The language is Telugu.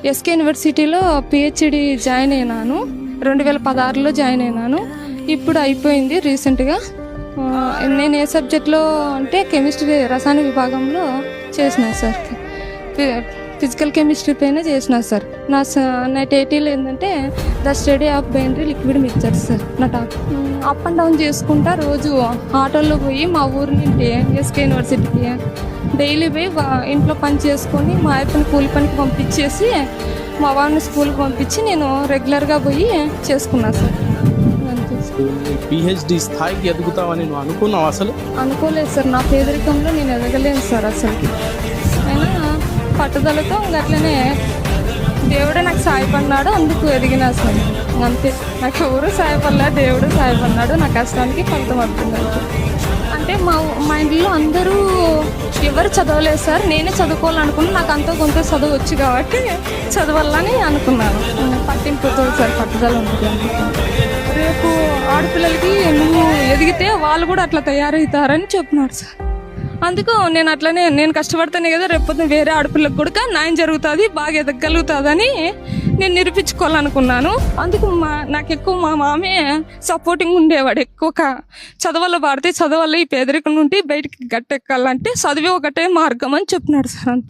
ఎస్కే యూనివర్సిటీలో పిహెచ్డి జాయిన్ అయినాను. 2016లో జాయిన్ అయినాను. ఇప్పుడు అయిపోయింది రీసెంట్గా. నేను ఏ సబ్జెక్ట్లో అంటే కెమిస్ట్రీ రసాయన విభాగంలో చేసిన సార్. ఫిజికల్ కెమిస్ట్రీ పైన చేసిన సార్. నా టైటిల్ ఏంటంటే the study of binary liquid mixtures sir. నా టాప్ అప్ అండ్ డౌన్ చేసుకుంటా రోజు ఆటోలో పోయి మా ఊరి నుండి ఎస్కే యూనివర్సిటీకి డైలీ పోయి ఇంట్లో పని చేసుకొని మా ఆయప్పని కూలి పనికి పంపించేసి మా వాడిని స్కూల్కి పంపించి నేను రెగ్యులర్గా పోయి చేసుకున్నా సార్. పిహెచ్డి స్థాయికి ఎదుగుతావని నువ్వు అనుకున్నావు? అసలు అనుకోలేదు సార్. నా పేదరికంలో నేను ఎదగలేను సార్ అసలు. అయినా పట్టుదలతో అట్లనే దేవుడే నాకు సాయపడినాడు, అందుకు ఎదిగినా సార్. అంతే, నాకు ఎవరు సాయపడలే, దేవుడు సాయపడినాడు. నా కష్టానికి ఫలితం అవుతుంది. అంటే మా ఇంట్లో అందరూ ఎవరు చదవలేదు సార్. నేనే చదువుకోవాలనుకున్నాను. నాకు అంత కొంత చదువు వచ్చు కాబట్టి చదవాలని అనుకున్నాను. పట్టింపుతో సార్, పట్టుదల ఉంటుంది. రేపు ఆడపిల్లలకి నువ్వు ఎదిగితే వాళ్ళు కూడా అట్లా తయారవుతారని చెప్పినాడు సార్. అందుకు నేను అట్లనే నేను కష్టపడితేనే కదా రేపు వేరే ఆడపిల్లకి కూడా న్యాయం జరుగుతుంది, బాగా ఎదగలుగుతుందని నేను నిరూపించుకోవాలనుకున్నాను. అందుకు నాకు ఎక్కువ మా మామే సపోర్టింగ్ ఉండేవాడు. ఎక్కువ చదవల్లో పాడితే చదవల్లో ఈ పేదరికం నుండి బయటికి గట్టెక్కాలంటే చదివే ఒకటే మార్గం అని చెప్పినాడు సార్.